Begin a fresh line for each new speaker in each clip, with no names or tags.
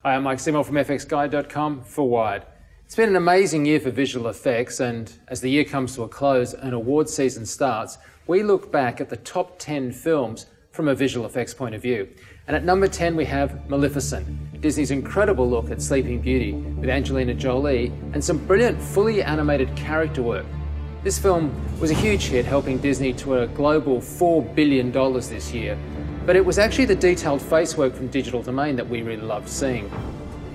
Hi, I'm Mike Seymour from fxguide.com for Wired. It's been an amazing year for visual effects, and as the year comes to a close and award season starts, we look back at the top 10 films from a visual effects point of view. And at number 10 we have Maleficent, Disney's incredible look at Sleeping Beauty with Angelina Jolie and some brilliant fully animated character work. This film was a huge hit, helping Disney to a global $4 billion this year. But it was actually the detailed face work from Digital Domain that we really loved seeing.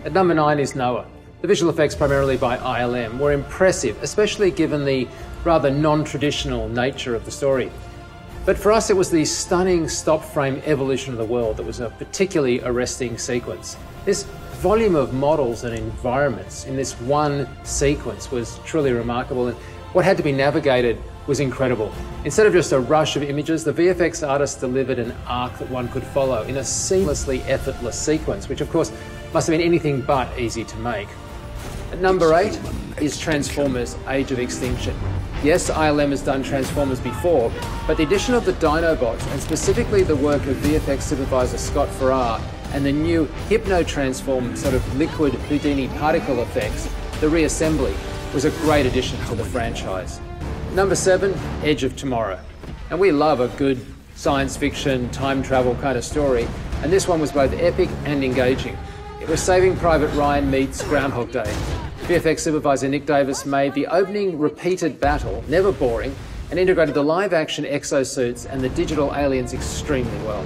At number 9 is Noah. The visual effects, primarily by ILM, were impressive, especially given the rather non-traditional nature of the story. But for us, it was the stunning stop-frame evolution of the world that was a particularly arresting sequence. This volume of models and environments in this one sequence was truly remarkable, and what had to be navigated was incredible. Instead of just a rush of images, the VFX artists delivered an arc that one could follow in a seamlessly effortless sequence, which of course must have been anything but easy to make. At number 8 is Transformers: Age of Extinction. Yes, ILM has done Transformers before, but the addition of the Dinobots, and specifically the work of VFX supervisor Scott Farrar and the new Hypno-Transform sort of liquid Houdini particle effects, the reassembly, was a great addition to the franchise. Number 7, Edge of Tomorrow. And we love a good science fiction, time travel kind of story, and this one was both epic and engaging. It was Saving Private Ryan meets Groundhog Day. VFX supervisor Nick Davis made the opening repeated battle never boring and integrated the live-action exosuits and the digital aliens extremely well.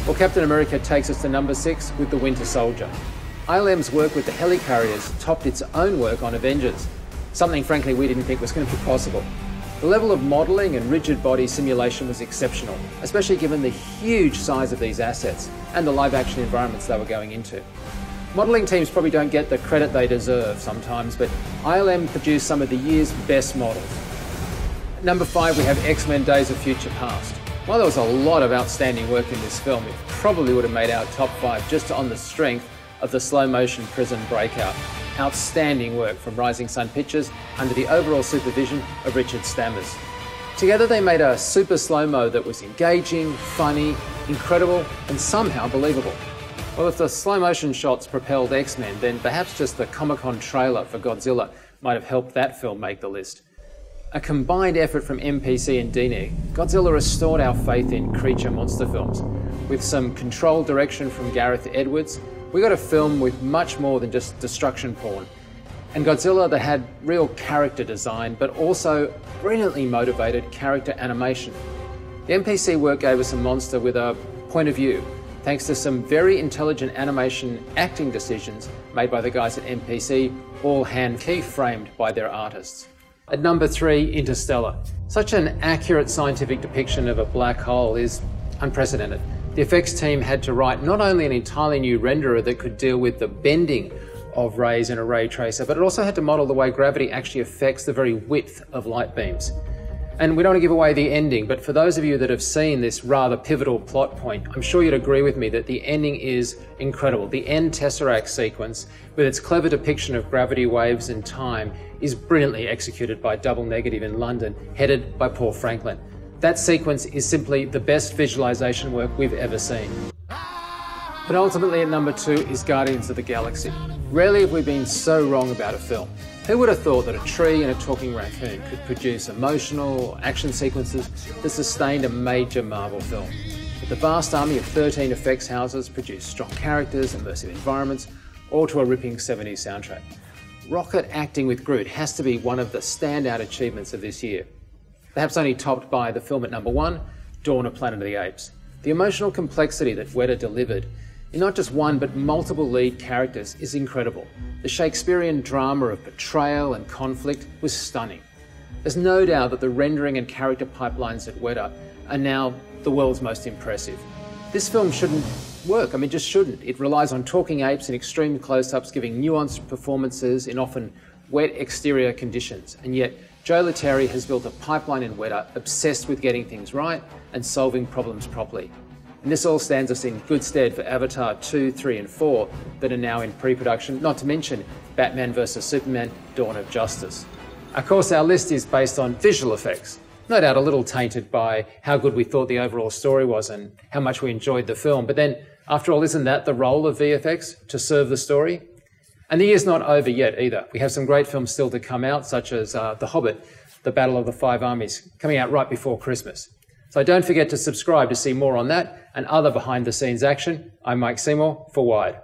Well, Captain America takes us to number 6 with The Winter Soldier. ILM's work with the helicarriers topped its own work on Avengers, something frankly we didn't think was going to be possible. The level of modelling and rigid body simulation was exceptional, especially given the huge size of these assets and the live-action environments they were going into. Modelling teams probably don't get the credit they deserve sometimes, but ILM produced some of the year's best models. At number 5 we have X-Men Days of Future Past. While there was a lot of outstanding work in this film, it probably would have made our top 5 just on the strength of the slow-motion prison breakout. Outstanding work from Rising Sun Pictures under the overall supervision of Richard Stammers. Together they made a super slow-mo that was engaging, funny, incredible, and somehow believable. Well, if the slow-motion shots propelled X-Men, then perhaps just the Comic-Con trailer for Godzilla might have helped that film make the list. A combined effort from MPC and DNEG, Godzilla restored our faith in creature monster films. With some controlled direction from Gareth Edwards, we got a film with much more than just destruction porn. And Godzilla that had real character design, but also brilliantly motivated character animation. The MPC work gave us a monster with a point of view, thanks to some very intelligent animation acting decisions made by the guys at MPC, all hand key-framed by their artists. At number 3, Interstellar. Such an accurate scientific depiction of a black hole is unprecedented. The effects team had to write not only an entirely new renderer that could deal with the bending of rays in a ray tracer, but it also had to model the way gravity actually affects the very width of light beams. And we don't want to give away the ending, but for those of you that have seen this rather pivotal plot point, I'm sure you'd agree with me that the ending is incredible. The end Tesseract sequence, with its clever depiction of gravity waves and time, is brilliantly executed by Double Negative in London, headed by Paul Franklin. That sequence is simply the best visualization work we've ever seen. But ultimately at number 2 is Guardians of the Galaxy. Rarely have we been so wrong about a film. Who would have thought that a tree and a talking raccoon could produce emotional action sequences that sustained a major Marvel film? But the vast army of 13 effects houses produced strong characters, immersive environments, all to a ripping 70s soundtrack. Rocket acting with Groot has to be one of the standout achievements of this year. Perhaps only topped by the film at number 1, Dawn of Planet of the Apes. The emotional complexity that Weta delivered in not just one but multiple lead characters is incredible. The Shakespearean drama of betrayal and conflict was stunning. There's no doubt that the rendering and character pipelines at Weta are now the world's most impressive. This film shouldn't work, just shouldn't. It relies on talking apes in extreme close-ups, giving nuanced performances in often wet exterior conditions, and yet Joe Letteri has built a pipeline in Weta obsessed with getting things right and solving problems properly. And this all stands us in good stead for Avatar 2, 3 and 4 that are now in pre-production, not to mention Batman vs Superman, Dawn of Justice. Of course, our list is based on visual effects, no doubt a little tainted by how good we thought the overall story was and how much we enjoyed the film, but then After all, isn't that the role of VFX, to serve the story? And the year's not over yet either. We have some great films still to come out, such as The Hobbit, The Battle of the Five Armies, coming out right before Christmas. So don't forget to subscribe to see more on that and other behind-the-scenes action. I'm Mike Seymour for Wired.